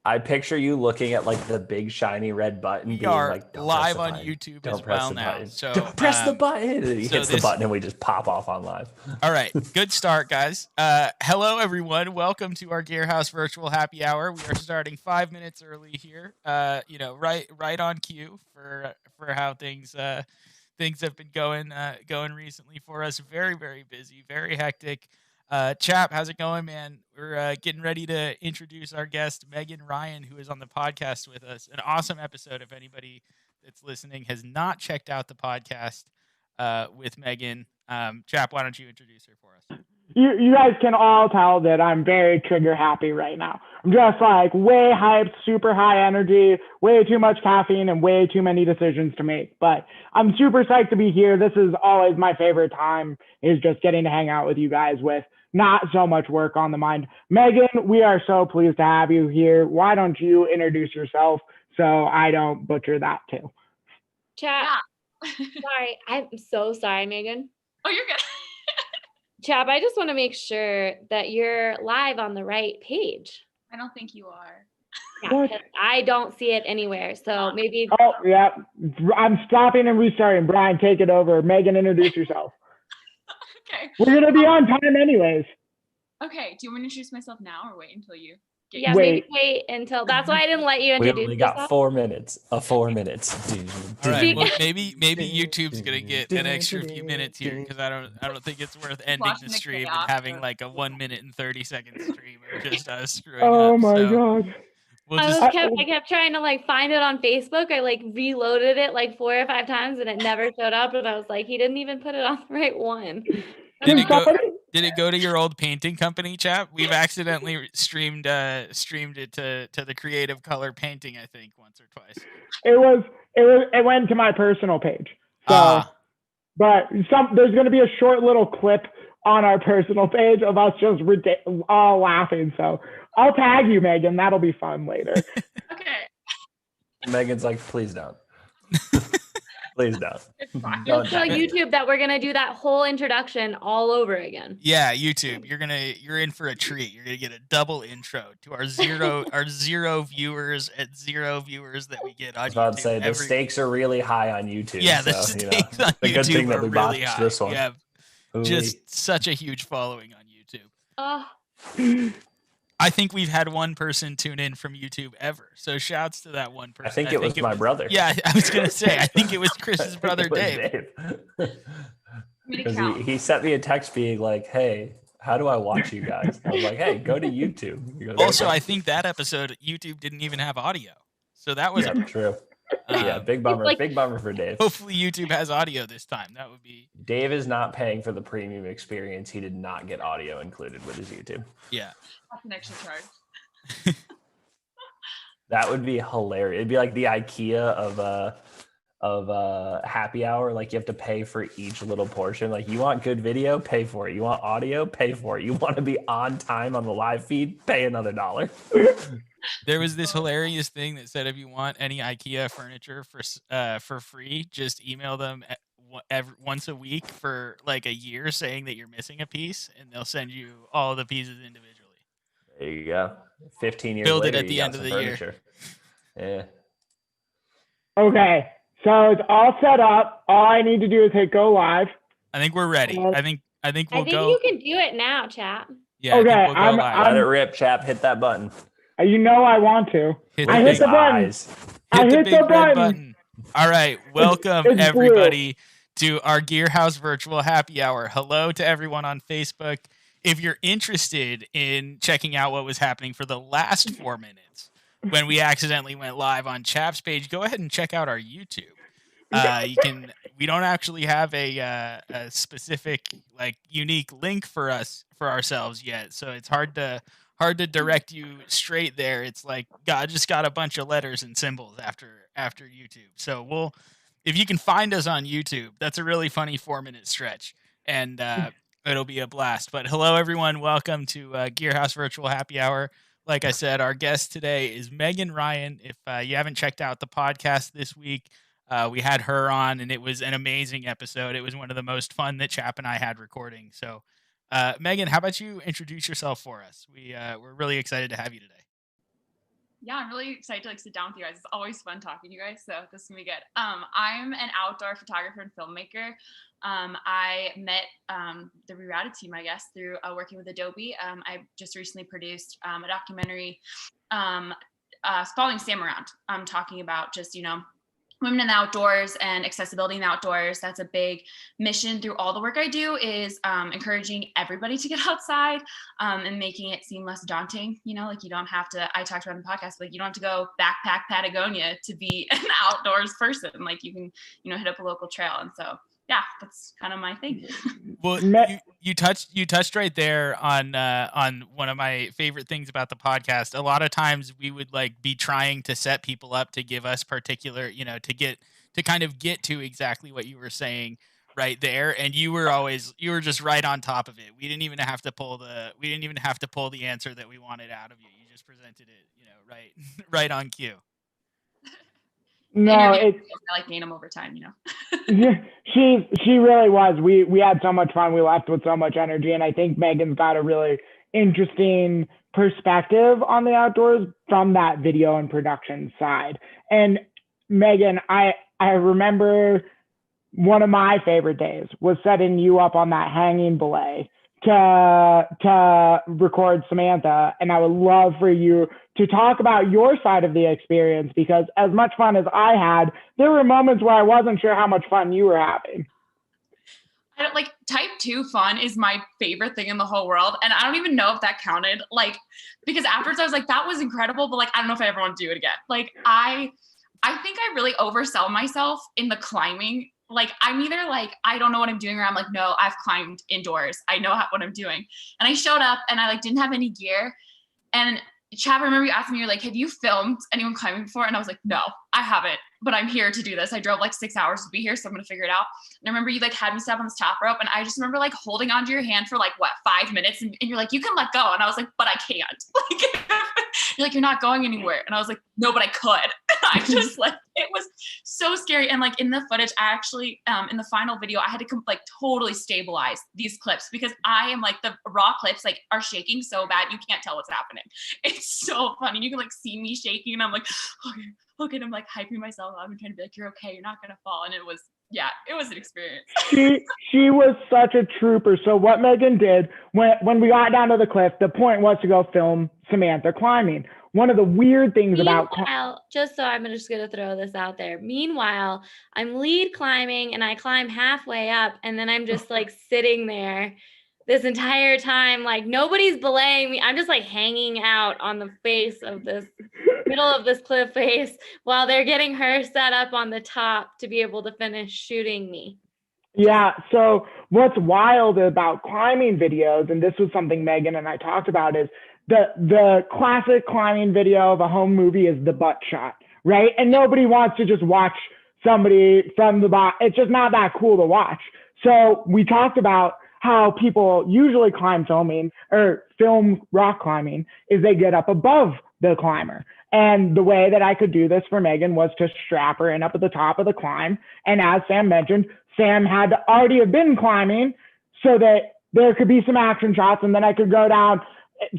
I picture you looking at like the big shiny red button, We being are like, "Don't live press on the button. YouTube Don't as press well the now. button. So Don't press the button." And he hits the button, and we just pop off on live. All right, good start, guys. Hello, everyone. Welcome to our Gearhouse virtual happy hour. We are starting 5 minutes early here. Right on cue for how things have been going recently for us. Very, very busy, very hectic. Chap, how's it going, man? We're getting ready to introduce our guest, Meghan Ryan, who is on the podcast with us. An awesome episode. If anybody that's listening has not checked out the podcast with Meghan, Chap, why don't you introduce her for us? You guys can all tell that I'm very trigger happy right now. I'm just like way hyped, super high energy, way too much caffeine, and way too many decisions to make. But I'm super psyched to be here. This is always my favorite time, is just getting to hang out with you guys with not so much work on the mind. Meghan, we are so pleased to have you here. Why don't you introduce yourself so I don't butcher that too? Chat. Yeah. Sorry. I'm so sorry, Meghan. Oh, you're good. Chap, I just want to make sure that you're live on the right page. I don't think you are. Yeah, I don't see it anywhere. So maybe. Oh, yeah. I'm stopping and restarting. Brian, take it over. Meghan, introduce yourself. Okay. We're going to be on time anyways. Okay. Do you want me to introduce myself now or wait until you get Yeah, maybe wait until. That's why I didn't let you introduce We only yourself. got 4 minutes. 4 minutes. All right. Well, maybe YouTube's gonna get an extra few minutes here because I don't think it's worth ending the stream and having like a 1 minute and 30-second stream of just us screwing up. Oh my god. I kept trying to like find it on Facebook. I like reloaded it like 4 or 5 times and it never showed up. And I was like, he didn't even put it on the right one. Did it go to your old painting company, Chap? We've accidentally streamed it to the Creative Color Painting, I think, once or twice. It went to my personal page. So, but there's going to be a short little clip on our personal page of us just all laughing. So I'll tag you, Meghan. That'll be fun later. Okay. Megan's like, please don't. Please don't. Just tell YouTube that we're gonna do that whole introduction all over again. Yeah, YouTube, you're in for a treat. You're gonna get a double intro to our zero viewers that we get on YouTube. I was about to say the stakes are really high on YouTube. Yeah, the stakes on the good YouTube thing that are we really botched high. this one. You have just such a huge following on YouTube. I think we've had one person tune in from YouTube ever. So shouts to that one person. I think it was my brother. Yeah, I was going to say, I think it was Chris's brother, Dave. Because he sent me a text being like, hey, how do I watch you guys? I was like, hey, go to YouTube. Also, I think that episode, YouTube didn't even have audio. So that was true. Yeah, big bummer. Big bummer for Dave. Hopefully YouTube has audio this time. That would be. Dave is not paying for the premium experience. He did not get audio included with his YouTube. Yeah. That's an extra charge. That would be hilarious. It'd be like the IKEA of happy hour. Like you have to pay for each little portion. Like you want good video, pay for it. You want audio, pay for it. You want to be on time on the live feed, pay another $1. There was this hilarious thing that said if you want any IKEA furniture for free, just email them once a week for like a year saying that you're missing a piece, and they'll send you all the pieces individually. There you go. 15 years Build later, it at the end of the furniture. year. Yeah. Okay, so it's all set up. All I need to do is hit go live. I think we're ready. I think we'll go. You can do it now, chat. Yeah. Okay, I think we'll go live. Let it rip, chap. Hit that button. You know I want to. I hit the button. Hit the big red button. All right. Welcome, everybody, to our Gearhouse virtual happy hour. Hello to everyone on Facebook. If you're interested in checking out what was happening for the last 4 minutes when we accidentally went live on Chap's page, go ahead and check out our YouTube. We don't actually have a specific like unique link for ourselves yet, so it's hard to direct you straight there. It's like God just got a bunch of letters and symbols after YouTube. So if you can find us on YouTube, that's a really funny 4-minute stretch, and it'll be a blast. But hello, everyone. Welcome to Gearhouse Virtual Happy Hour. Like I said, our guest today is Meghan Ryan. If you haven't checked out the podcast this week, we had her on, and it was an amazing episode. It was one of the most fun that Chap and I had recording. So, Meghan, how about you introduce yourself for us? We're really excited to have you today. Yeah, I'm really excited to like sit down with you guys. It's always fun talking to you guys, so this is gonna be good. I'm an outdoor photographer and filmmaker. I met the Rerouted team, I guess, through working with Adobe. I just recently produced a documentary following Sam around, talking about just, women in the outdoors and accessibility in the outdoors. That's a big mission through all the work I do, is encouraging everybody to get outside and making it seem less daunting. Like you don't have to, I talked about in the podcast, but you don't have to go backpack Patagonia to be an outdoors person. Like you can, hit up a local trail. And so, yeah, that's kind of my thing. Well, you touched right there on one of my favorite things about the podcast. A lot of times we would like be trying to set people up to give us particular, to kind of get to exactly what you were saying right there, and you were just right on top of it. We didn't even have to pull the answer that we wanted out of you. You just presented it, right on cue. No, I like gain them over time, She really was. We had so much fun. We left with so much energy, and I think Megan's got a really interesting perspective on the outdoors from that video and production side. And Megan, I remember one of my favorite days was setting you up on that hanging belay to record Samantha, and I would love for you to talk about your side of the experience, because as much fun as I had, there were moments where I wasn't sure how much fun you were having. I don't like type 2 fun is my favorite thing in the whole world. And I don't even know if that counted, like, because afterwards I was like, that was incredible, but like, I don't know if I ever want to do it again. Like, I think I really oversell myself in the climbing. Like, I'm either like, I don't know what I'm doing, or I'm like, no, I've climbed indoors. I know what I'm doing. And I showed up and I like didn't have any gear. And Chad, I remember you asked me, you're like, have you filmed anyone climbing before? And I was like, no, I haven't, but I'm here to do this. I drove like 6 hours to be here, so I'm going to figure it out. And I remember you like had me step on this top rope, and I just remember like holding onto your hand for like 5 minutes, and you're like, you can let go. And I was like, but I can't. Like, you're like, you're not going anywhere. And I was like, no, but I could. I just like, it was so scary. And like in the footage, I actually, in the final video, I had to like totally stabilize these clips, because I am like, the raw clips like are shaking so bad, you can't tell what's happening. It's so funny. You can like see me shaking, and I'm like, okay. And I'm like hyping myself up and trying to be like, you're okay, you're not going to fall. And it was an experience. She was such a trooper. So what Megan did when we got down to the cliff, the point was to go film Samantha climbing. One of the weird things about just so I'm just going to throw this out there. Meanwhile, I'm lead climbing and I climb halfway up, and then I'm just like sitting there this entire time, like nobody's belaying me. I'm just like hanging out on the face of this middle of this cliff face while they're getting her set up on the top to be able to finish shooting me. Yeah. So what's wild about climbing videos, and this was something Megan and I talked about, is the classic climbing video of a home movie is the butt shot, right? And nobody wants to just watch somebody from the bottom. It's just not that cool to watch. So we talked about how people usually climb film rock climbing is they get up above the climber. And the way that I could do this for Megan was to strap her in up at the top of the climb. And as Sam mentioned, Sam had to already have been climbing so that there could be some action shots, and then I could go down.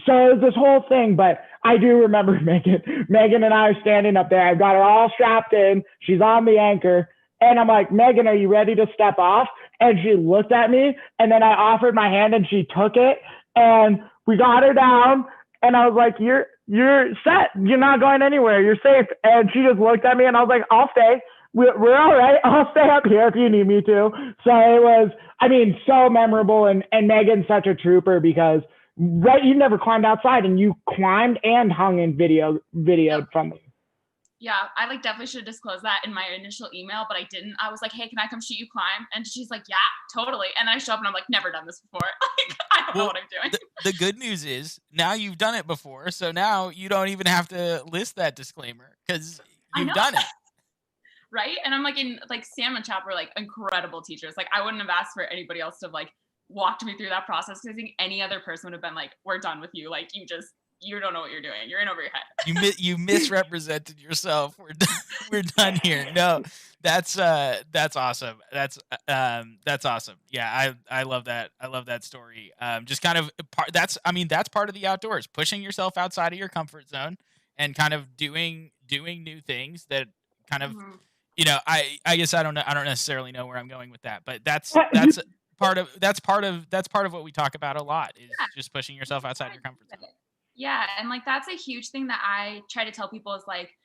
So it was this whole thing, but I do remember Megan and I are standing up there. I've got her all strapped in. She's on the anchor. And I'm like, Megan, are you ready to step off? And she looked at me, and then I offered my hand and she took it, and we got her down. And I was like, you're set. You're not going anywhere. You're safe. And she just looked at me, and I was like, I'll stay. We're all right. I'll stay up here if you need me to. So it was, so memorable. And Megan's such a trooper, because you never climbed outside, and you climbed and hung in videoed from me. Yeah, I like definitely should have disclosed that in my initial email, but I didn't. I was like, hey, can I come shoot you climb? And she's like, yeah, totally. And then I show up and I'm like, never done this before. Like, I don't know what I'm doing. The good news is now you've done it before. So now you don't even have to list that disclaimer, because you've done it. Right? And I'm like, Sam and Chap were like incredible teachers. Like, I wouldn't have asked for anybody else to have like walked me through that process, because I think any other person would have been like, we're done with you. Like, you don't know what you're doing. You're in over your head. You misrepresented yourself. We're done here. No, that's awesome. That's awesome. Yeah, I love that. I love that story. Just kind of that's part of the outdoors, pushing yourself outside of your comfort zone and kind of doing new things that kind of, Mhm. I guess I don't necessarily know where I'm going with that, but that's part of what we talk about a lot is Yeah. just pushing yourself outside your comfort zone. Yeah, and like that's a huge thing that I try to tell people is like,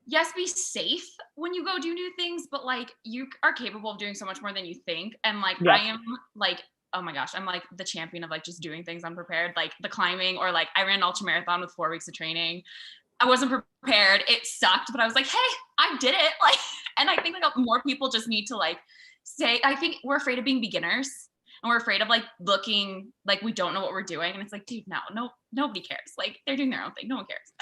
yes, be safe when you go do new things, but like you are capable of doing so much more than you think. And like Yeah. I am like, oh my gosh, I'm like the champion of like just doing things unprepared, like the climbing, or like I ran an ultra marathon with 4 weeks of training. I wasn't prepared. It sucked, but I was like, hey, I did it. Like, and I think like more people just need to like say, I think we're afraid of being beginners, and we're afraid of like looking like we don't know what we're doing. And it's like, dude, no, nobody cares. Like they're doing their own thing. No one cares.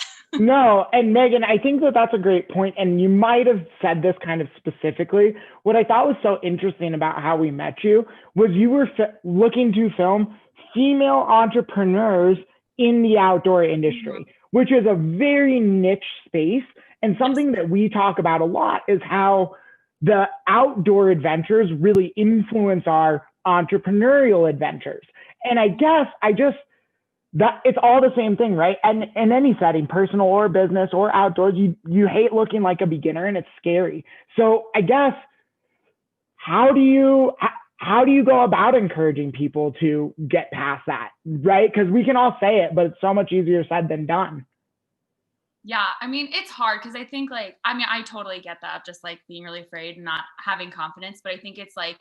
No, and Meghan, I think that that's a great point, and you might have said this kind of specifically. What I thought was so interesting about how we met you was you were looking to film female entrepreneurs in the outdoor industry, which is a very niche space, and something that we talk about a lot is how the outdoor adventures really influence our entrepreneurial adventures. And I guess that it's all the same thing, right? And in any setting, personal or business or outdoors, you hate looking like a beginner, and it's scary. So I guess how do you go about encouraging people to get past that, right? Because we can all say it, but it's so much easier said than done. Yeah, I mean, it's hard because I think like, I mean, I totally get that, just like being really afraid and not having confidence. But I think it's like,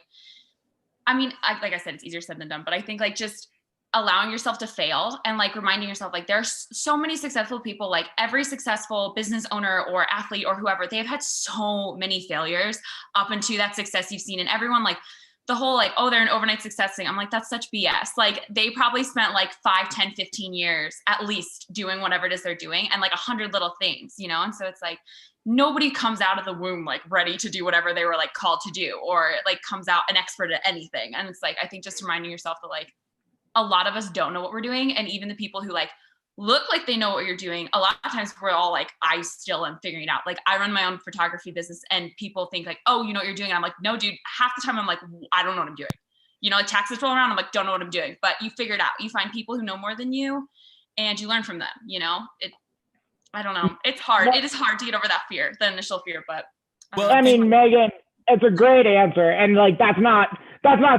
I mean, like I said, it's easier said than done, but I think like just allowing yourself to fail and like reminding yourself, like there's so many successful people, like every successful business owner or athlete or whoever, they've had so many failures up into that success you've seen. And everyone like the whole like, oh, they're an overnight success thing. I'm like, that's such BS. Like they probably spent like 5, 10, 15 years at least doing whatever it is they're doing, and like 100 little things, you know? And so it's like, nobody comes out of the womb like ready to do whatever they were like called to do, or like comes out an expert at anything. And it's like, I think just reminding yourself that like a lot of us don't know what we're doing. And even the people who like look like they know what you're doing, a lot of times we're all like, I still am figuring it out. Like I run my own photography business, and people think like, oh, you know what you're doing. And I'm like, no, dude, half the time I'm like, I don't know what I'm doing. You know, like taxes roll around, I'm like, don't know what I'm doing. But you figure it out. You find people who know more than you, and you learn from them, you know? I don't know. It's hard. It is hard to get over that fear, the initial fear, but. Well, I mean, Meghan, it's a great answer. And like, that's not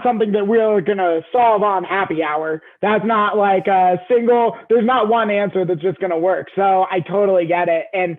something that we're going to solve on happy hour. That's not like there's not one answer that's just going to work. So I totally get it. And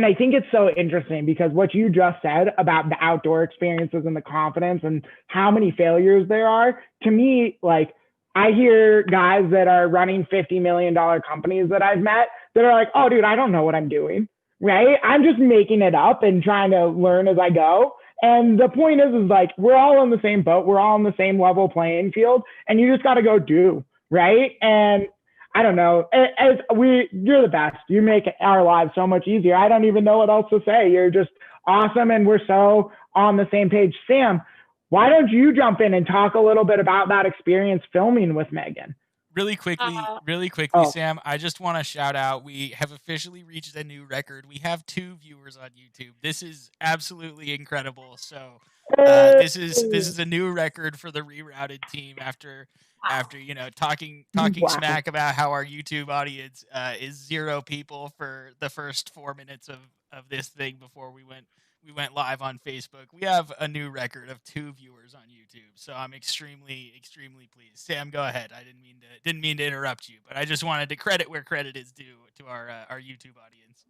I think it's so interesting because what you just said about the outdoor experiences and the confidence and how many failures there are, to me, like I hear guys that are running $50 million companies that I've met that are like, oh, dude, I don't know what I'm doing, right? I'm just making it up and trying to learn as I go. And the point is like, we're all in the same boat. We're all in the same level playing field, and you just got to go do, right? And I don't know, you're the best. You make our lives so much easier. I don't even know what else to say. You're just awesome, and we're so on the same page. Sam, why don't you jump in and talk a little bit about that experience filming with Meghan? Really quickly, Sam, I just want to shout out, we have officially reached a new record. We have 2 viewers on YouTube. This is absolutely incredible. So this is a new record for the Rerouted team after you know talking smack about how our YouTube audience is 0 people for the first 4 minutes of this thing before we went live on Facebook. We have a new record of 2 viewers on YouTube, so I'm extremely pleased. Sam, go ahead. I didn't mean to interrupt you, but I just wanted to credit where credit is due to our YouTube audience.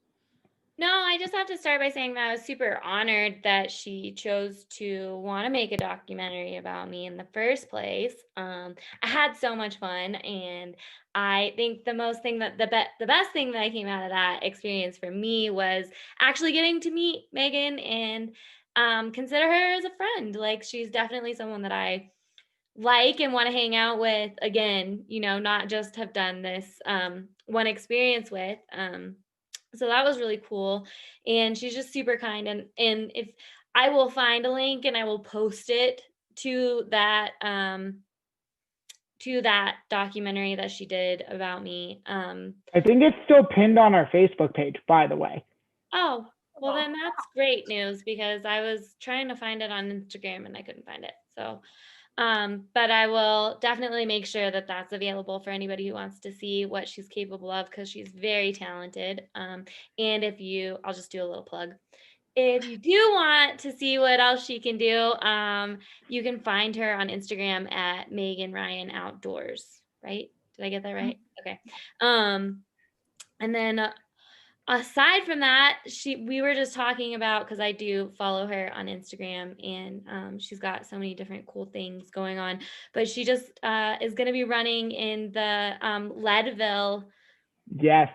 No, I just have to start by saying that I was super honored that she chose to want to make a documentary about me in the first place. I had so much fun, and I think the best thing that I came out of that experience for me was actually getting to meet Meghan and consider her as a friend. Like she's definitely someone that I like and want to hang out with again, you know, not just have done this one experience with. So that was really cool. And she's just super kind. And if I will find a link and I will post it to that documentary that she did about me. I think it's still pinned on our Facebook page, by the way. Oh, well then that's great news because I was trying to find it on Instagram and I couldn't find it. So But I will definitely make sure that that's available for anybody who wants to see what she's capable of, because she's very talented. And I'll just do a little plug. If you do want to see what else she can do, you can find her on Instagram at Meghan Ryan Outdoors, right? Did I get that right? Okay. And then aside from that, we were just talking about, because I do follow her on Instagram, and she's got so many different cool things going on. But she just is going to be running in the Leadville Yes.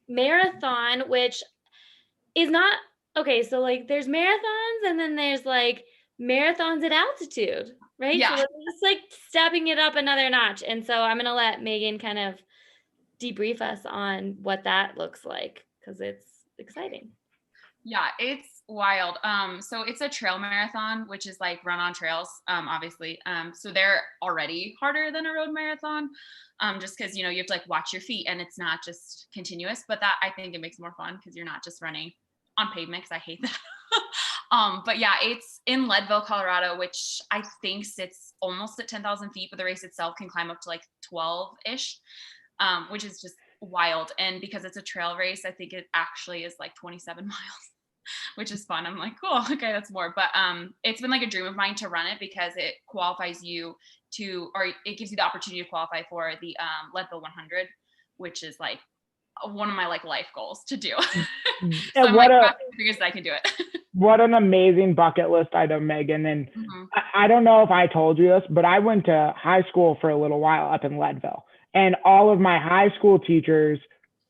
marathon, which is not okay. So like, there's marathons, and then there's like marathons at altitude, right? Yeah. So it's like stepping it up another notch. And so I'm gonna let Meghan kind of debrief us on what that looks like, because it's exciting. Yeah, it's wild. So it's a trail marathon, which is like run on trails, obviously. So they're already harder than a road marathon, just because, you have to like watch your feet and it's not just continuous. But that, I think it makes it more fun because you're not just running on pavement, because I hate that. But yeah, it's in Leadville, Colorado, which I think sits almost at 10,000 feet, but the race itself can climb up to like 12-ish, which is just wild. And because it's a trail race, I think it actually is like 27 miles. Which is fun. I'm like, cool, okay, that's more. But it's been like a dream of mine to run it, because it qualifies you or it gives you the opportunity to qualify for the Leadville 100, which is like one of my like life goals to do. So And I'm like, fingers that I can do it. What an amazing bucket list item, Meghan. And I don't know if I told you this, but I went to high school for a little while up in Leadville, and all of my high school teachers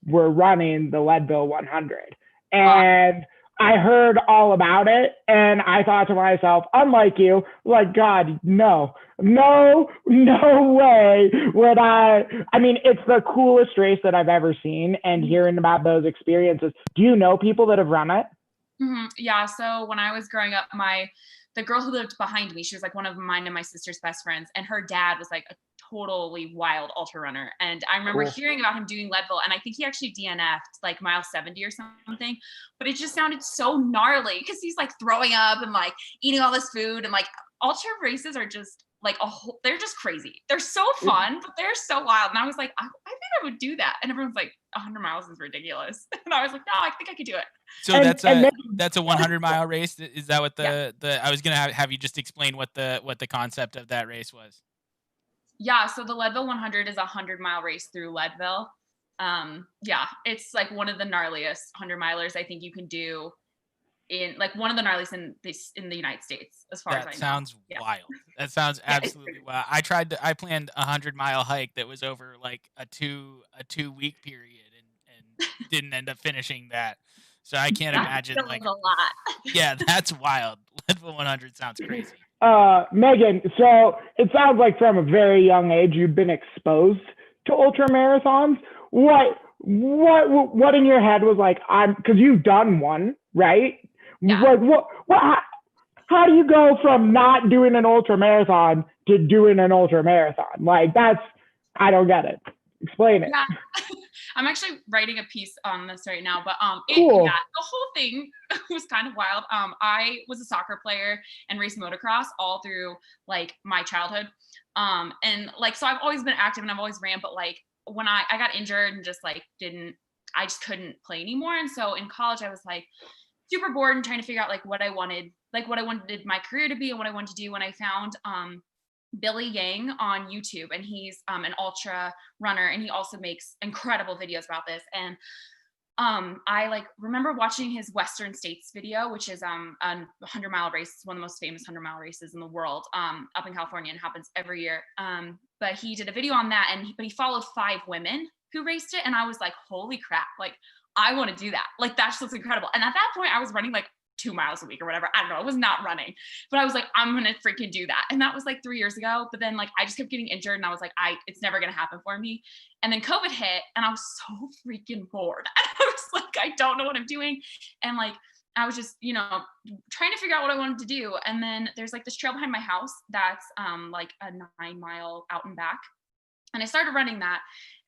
were running the Leadville 100. And I heard all about it, and I thought to myself, unlike you, like, God, no way would I mean, it's the coolest race that I've ever seen, and hearing about those experiences. Do you know people that have run it? Yeah, so when I was growing up, the girl who lived behind me, she was like one of mine and my sister's best friends, and her dad was like a totally wild ultra runner. And I remember hearing about him doing Leadville, and I think he actually DNF'd like mile 70 or something, but it just sounded so gnarly because he's like throwing up and like eating all this food, and like ultra races are just like they're just crazy. They're so fun, but they're so wild. And I was like, I think I would do that. And everyone's like, 100 miles is ridiculous. And I was like, no, I think I could do it. So that's a 100-mile race. Is that what the I was gonna have you just explain what the concept of that race was? Yeah, so the Leadville 100 is a 100-mile race through Leadville. Yeah, it's like one of the gnarliest 100-milers I think you can do, in like one of the gnarliest in the United States, as far as I know. That sounds wild. That sounds absolutely wild. I planned a 100-mile hike that was over like a two week period, and didn't end up finishing that. So I can't imagine like a lot. Yeah, that's wild. Leadville 100 sounds crazy. Meghan, so it sounds like from a very young age you've been exposed to ultra marathons. What in your head was like, because you've done one, right? Yeah. Like how do you go from not doing an ultra marathon to doing an ultra marathon? Like, I don't get it. Explain it. Yeah. I'm actually writing a piece on this right now, but cool. The whole thing was kind of wild. I was a soccer player and raced motocross all through like my childhood. And like, so I've always been active and I've always ran, but like when I got injured and just like I just couldn't play anymore. And so in college I was like super bored and trying to figure out like what I wanted my career to be and what I wanted to do. And I found Billy Yang on YouTube, and he's an ultra runner, and he also makes incredible videos about this. And I like remember watching his Western States video, which is a 100-mile race. It's one of the most famous 100-mile races in the world, up in California, and happens every year. But he did a video on that, but he followed 5 women who raced it, and I was like, holy crap, like I want to do that. Like that just looks incredible. And at that point I was running like 2 miles a week or whatever. I don't know. I was not running, but I was like, I'm going to freaking do that. And that was like 3 years ago. But then like, I just kept getting injured, and I was like, it's never going to happen for me. And then COVID hit, and I was so freaking bored. And I was like, I don't know what I'm doing. And like, I was just, trying to figure out what I wanted to do. And then there's like this trail behind my house that's like a 9-mile out and back. And I started running that.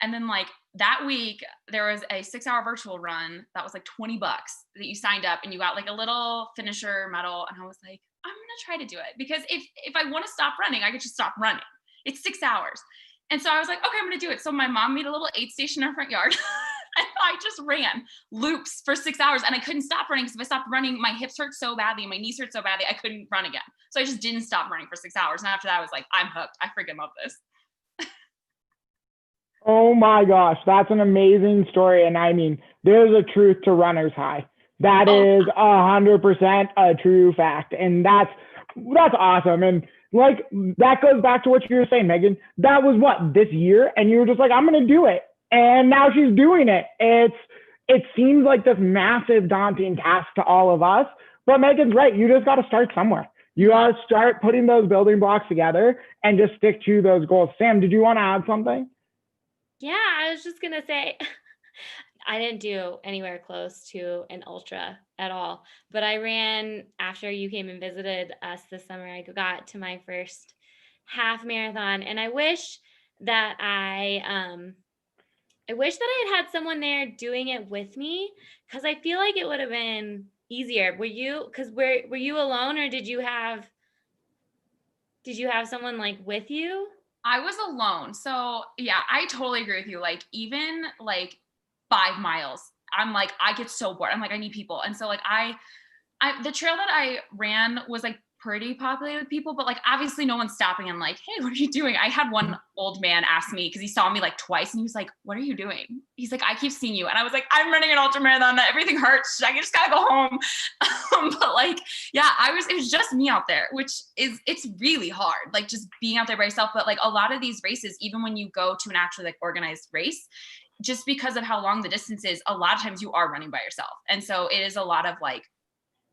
And then like that week there was a 6-hour virtual run that was like $20 that you signed up, and you got like a little finisher medal. And I was like, I'm going to try to do it, because if I want to stop running, I could just stop running. It's 6 hours. And so I was like, okay, I'm going to do it. So my mom made a little aid station in our front yard. And I just ran loops for 6 hours, and I couldn't stop running, because if I stopped running, my hips hurt so badly, my knees hurt so badly, I couldn't run again. So I just didn't stop running for 6 hours. And after that, I was like, I'm hooked. I freaking love this. Oh my gosh, that's an amazing story. And I mean, there's a truth to runner's high. That is 100% a true fact. And that's awesome. And like, that goes back to what you were saying, Megan. That was what, this year? And you were just like, I'm going to do it. And now she's doing it. It seems like this massive daunting task to all of us, but Megan's right. You just got to start somewhere. You got to start putting those building blocks together and just stick to those goals. Sam, did you want to add something? Yeah, I was just going to say, I didn't do anywhere close to an ultra at all, but I ran after you came and visited us this summer. I got to my first half marathon, and I wish that I had someone there doing it with me, because I feel like it would have been easier. Were you alone, or did you have someone like with you? I was alone. So yeah, I totally agree with you. Like, even like 5 miles, I'm like, I get so bored. I'm like, I need people. And so like the trail that I ran was like pretty populated with people, but like obviously no one's stopping and like, hey, what are you doing? I had one old man ask me, because he saw me like twice, and he was like, what are you doing? He's like, I keep seeing you. And I was like, I'm running an ultra marathon, everything hurts, I just gotta go home. But like, yeah, it was just me out there, which it's really hard, like just being out there by yourself. But like a lot of these races, even when you go to an actually like organized race, just because of how long the distance is, a lot of times you are running by yourself. And so it is a lot of like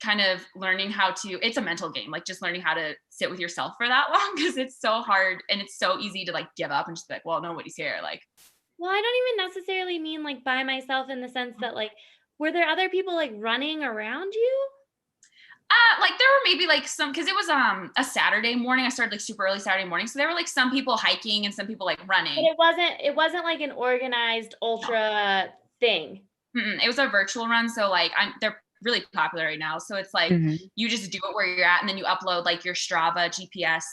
kind of learning how to, it's a mental game, like just learning how to sit with yourself for that long, because it's so hard and it's so easy to like give up and just be like, well, nobody's here. Like, well, I don't even necessarily mean like by myself, in the sense that like, were there other people like running around you? Like there were maybe like some, because it was a Saturday morning. I started like super early Saturday morning, so there were like some people hiking and some people like running. But it wasn't like an organized ultra thing. It was a virtual run, so like they're really popular right now. So it's like you just do it where you're at, and then you upload like your Strava GPS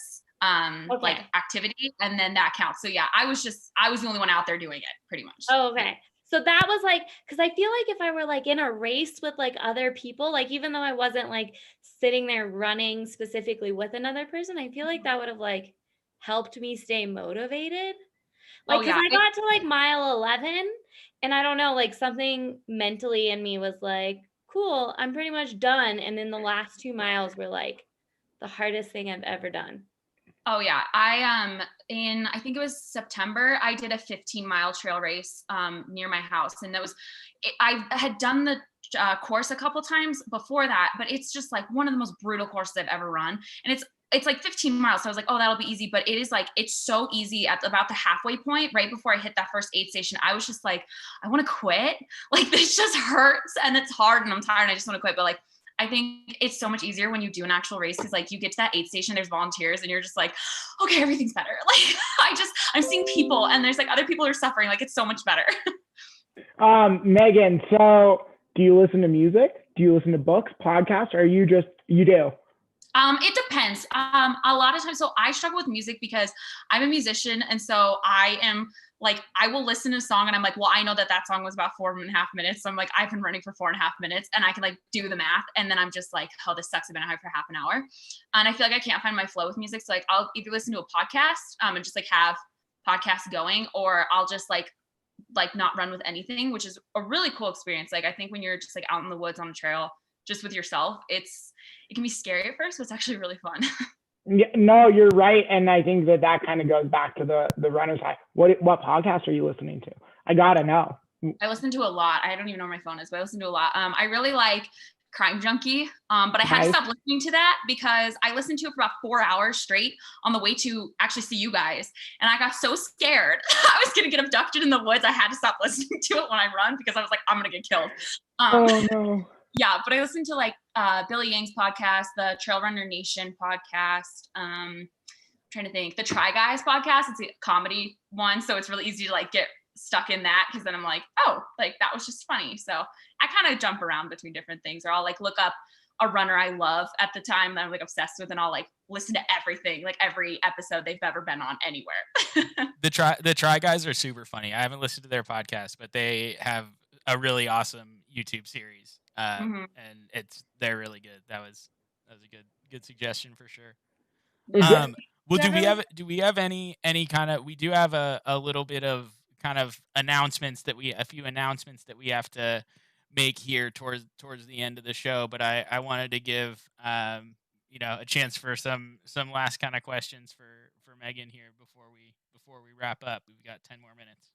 like activity, and then that counts. So yeah, I was the only one out there doing it, pretty much. Oh, okay. So that was like, because I feel like if I were like in a race with like other people, like even though I wasn't like sitting there running specifically with another person, I feel like that would have like helped me stay motivated. Like, because I got to like mile 11, and I don't know, like something mentally in me was like, cool, I'm pretty much done. And then the last 2 miles were like the hardest thing I've ever done. Oh yeah. I think it was September, I did a 15-mile trail race near my house. And I had done the course a couple times before that, but it's just like one of the most brutal courses I've ever run. And it's like 15 miles. So I was like, oh, that'll be easy. But it is like, it's so easy at about the halfway point, right before I hit that first aid station. I was just like, I want to quit. Like, this just hurts and it's hard and I'm tired and I just want to quit. But like, I think it's so much easier when you do an actual race, because like you get to that aid station, there's volunteers, and you're just like, okay, everything's better. Like I'm seeing people, and there's like other people who are suffering. Like, it's so much better. Megan, so do you listen to music? Do you listen to books, podcasts, or you do? It depends. A lot of times, so I struggle with music because I'm a musician. And so I am like, I will listen to a song and I'm like, well, I know that song was about 4.5 minutes. So I'm like, I've been running for 4.5 minutes, and I can like do the math. And then I'm just like, oh, this sucks. I've been out for half an hour. And I feel like I can't find my flow with music. So like, I'll either listen to a podcast and just like have podcasts going, or I'll just like not run with anything, which is a really cool experience. Like, I think when you're just like out in the woods on a trail, just with yourself, it can be scary at first, but it's actually really fun. Yeah, no, you're right. And I think that kind of goes back to the runner's high. What podcast are you listening to? I gotta know. I listen to a lot. I don't even know where my phone is, but I listen to a lot. I really like Crime Junkie, but I had to stop listening to that because I listened to it for about 4 hours straight on the way to actually see you guys. And I got so scared I was going to get abducted in the woods. I had to stop listening to it when I run, because I was like, I'm going to get killed. Oh no. Yeah, but I listened to like Billy Yang's podcast, the Trail Runner Nation podcast. Trying to think, the Try Guys podcast. It's a comedy one, so it's really easy to like get stuck in that, because then I'm like, oh, like that was just funny. So I kind of jump around between different things, or I'll like look up a runner I love at the time that I'm like obsessed with, and I'll like listen to everything, like every episode they've ever been on anywhere. The Try Guys are super funny. I haven't listened to their podcast, but they have a really awesome YouTube series, and they're really good. That was a good suggestion for sure. Well, do we have any kind of, we do have a little bit of kind of a few announcements that we have to make here towards the end of the show, but I wanted to give a chance for some last kind of questions for Meghan here before we wrap up. We've got 10 more minutes.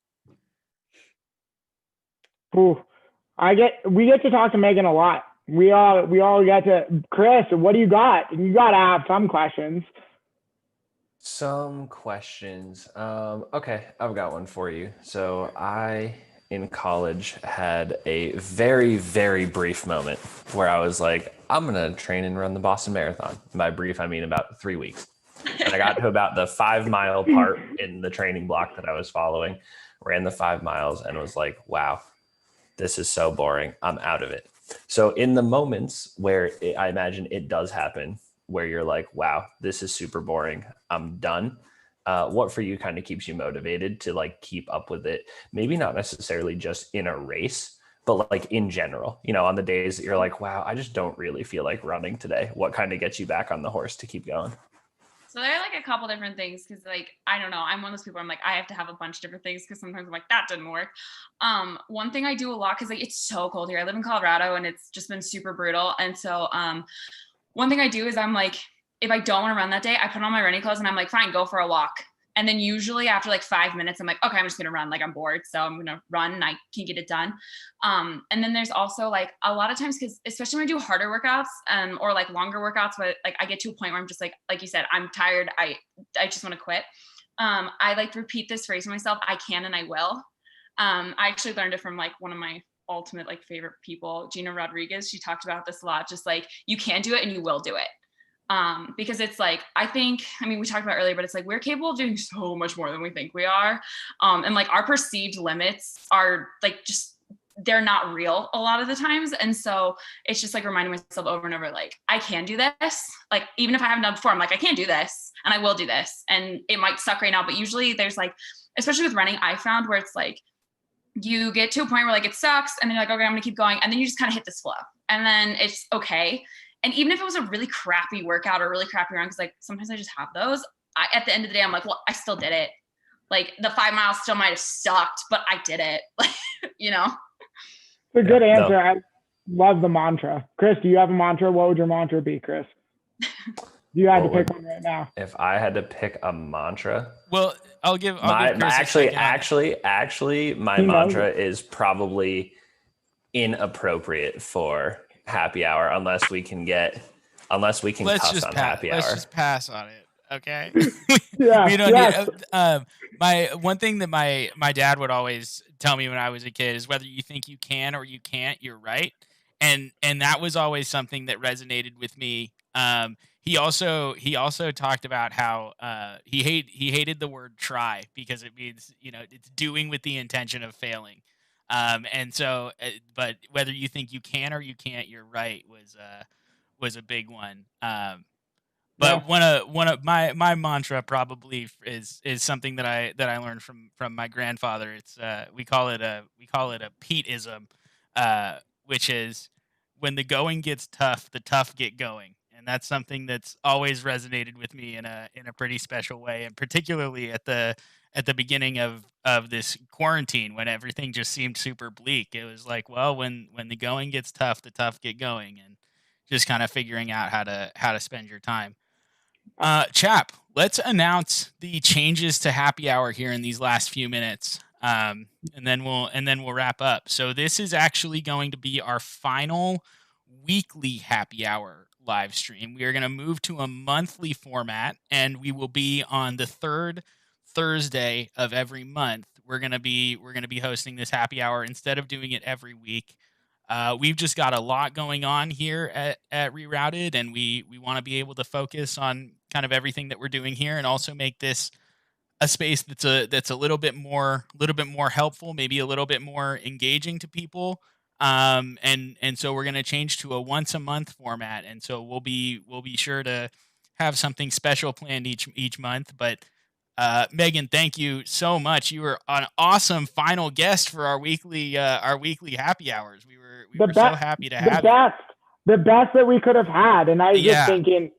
Ooh, we get to talk to Meghan a lot. We all get to. Chris, what do you got? You got to have some questions. Some questions. Okay, I've got one for you. So I, in college, had a very, very brief moment where I was like, I'm going to train and run the Boston Marathon. By brief, I mean about 3 weeks. And I got to about the 5 mile part in the training block that I was following, ran the 5 miles and was like, wow, this is so boring. I'm out of it. So in the moments where I imagine it does happen, where you're like, wow, this is super boring, I'm done. What for you kind of keeps you motivated to like keep up with it? Maybe not necessarily just in a race, but like in general, on the days that you're like, wow, I just don't really feel like running today. What kind of gets you back on the horse to keep going? So there are like a couple different things, because like, I don't know, I'm one of those people, I'm like, I have to have a bunch of different things, because sometimes I'm like, that didn't work. One thing I do a lot, because like it's so cold here. I live in Colorado and it's just been super brutal. And so one thing I do is I'm like, if I don't want to run that day, I put on my running clothes and I'm like, fine, go for a walk. And then usually after like 5 minutes, I'm like, okay, I'm just going to run. Like I'm bored. So I'm going to run and I can get it done. And then there's also like a lot of times, because especially when I do harder workouts or like longer workouts, but like I get to a point where I'm just like you said, I'm tired. I just want to quit. I like to repeat this phrase to myself, I can and I will. I actually learned it from like one of my ultimate like favorite people, Gina Rodriguez. She talked about this a lot, just like you can do it and you will do it. Because it's like, we talked about earlier, but it's like, we're capable of doing so much more than we think we are. And like our perceived limits are like, they're not real a lot of the times. And so it's just like reminding myself over and over, like, I can do this. Like, even if I haven't done it before, I'm like, I can do this and I will do this. And it might suck right now, but usually there's like, especially with running, I found where it's like, you get to a point where like, it sucks. And then you're like, okay, I'm gonna keep going. And then you just kind of hit this flow and then it's okay. And even if it was a really crappy workout or really crappy run, because like sometimes I just have those, at the end of the day, I'm like, well, I still did it. Like the 5 miles still might have sucked, but I did it. Like, It's a good answer. No. I love the mantra. Chris, do you have a mantra? What would your mantra be, Chris? You had to pick one right now. If I had to pick a mantra, well, I'll give actually, my mantra is probably inappropriate for happy hour unless we can cuss on happy hour. Let's just pass on it, okay? Yeah. We don't need, my one thing that my dad would always tell me when I was a kid is whether you think you can or you can't, you're right. And that was always something that resonated with me. He also talked about how he hated the word try because it means, it's doing with the intention of failing. And so, but whether you think you can or you can't, you're right was a big one. But one of my mantra probably is something that I learned from my grandfather. It's we call it a Pete-ism, which is when the going gets tough, the tough get going. And that's something that's always resonated with me in a pretty special way, and particularly at the beginning of this quarantine when everything just seemed super bleak. It was like, well, when the going gets tough, the tough get going, and just kind of figuring out how to spend your time. Chap, let's announce the changes to happy hour here in these last few minutes. And then we'll wrap up. So this is actually going to be our final weekly happy hour live stream. We are going to move to a monthly format, and we will be on the third Thursday of every month. We're going to be hosting this happy hour instead of doing it every week. We've just got a lot going on here at Rerouted, and we want to be able to focus on kind of everything that we're doing here, and also make this a space that's a little bit more helpful, maybe a little bit more engaging to people. And so we're going to change to a once a month format. And so we'll be sure to have something special planned each month. But Meghan, thank you so much. You were an awesome final guest for our weekly happy hours. We were so happy to have you. The best that we could have had. And I was just thinking,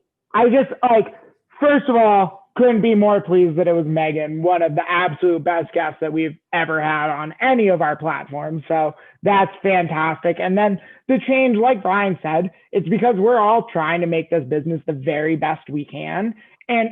first of all, couldn't be more pleased that it was Meghan, one of the absolute best guests that we've ever had on any of our platforms. So that's fantastic. And then the change, like Brian said, it's because we're all trying to make this business the very best we can. And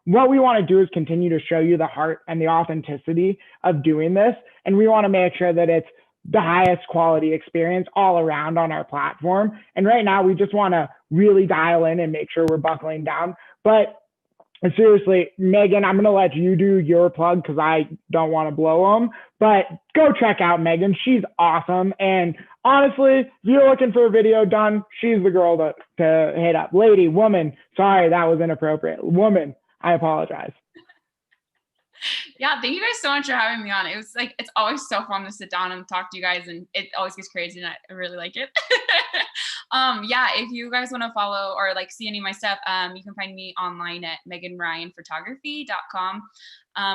what we want to do is continue to show you the heart and the authenticity of doing this. And we want to make sure that it's the highest quality experience all around on our platform. And right now we just want to really dial in and make sure we're buckling down. But seriously, Meghan, I'm going to let you do your plug because I don't want to blow them. But go check out Meghan. She's awesome. And honestly, if you're looking for a video done, she's the girl to hit up. Lady, woman, sorry, that was inappropriate. Woman, I apologize. Yeah, thank you guys so much for having me on. It was like, it's always so fun to sit down and talk to you guys, and it always gets crazy, and I really like it. Yeah, if you guys want to follow or like see any of my stuff, you can find me online at meghanryanphotography.com.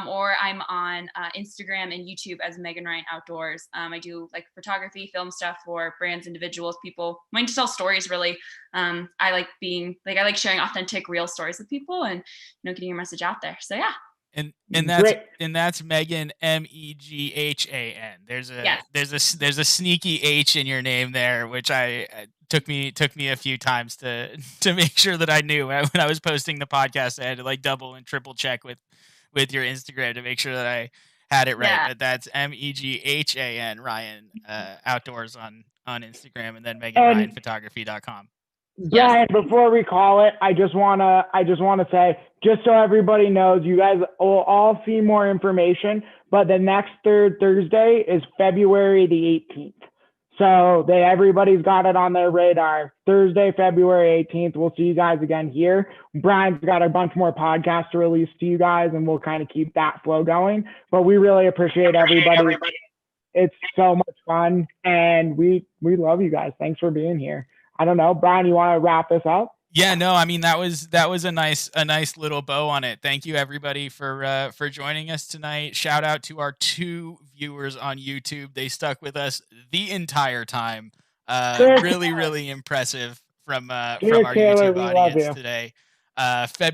Or I'm on Instagram and YouTube as Meghan Ryan Outdoors. I do like photography, film stuff for brands, individuals, people wanting to tell stories. Really, I like sharing authentic, real stories with people, and getting your message out there. So yeah. And that's Meghan, Meghan. There's a sneaky H in your name there, which took me a few times to make sure that I knew when I was posting the podcast. I had to like double and triple check with your Instagram to make sure that I had it right. Yeah. But that's Meghan Ryan Outdoors on Instagram, and then MeghanRyanPhotography.com. Brian, before we call it, I just wanna say, just so everybody knows, you guys will all see more information, but the next third Thursday is February the 18th. So everybody's got it on their radar. Thursday, February 18th. We'll see you guys again here. Brian's got a bunch more podcasts to release to you guys, and we'll kind of keep that flow going. But we really appreciate everybody. It's so much fun, and we love you guys. Thanks for being here. I don't know, Brian, you want to wrap this up? Yeah, no, I mean that was a nice little bow on it. Thank you everybody for joining us tonight. Shout out to our 2 viewers on YouTube. They stuck with us the entire time. Really impressive from our YouTube audience today. February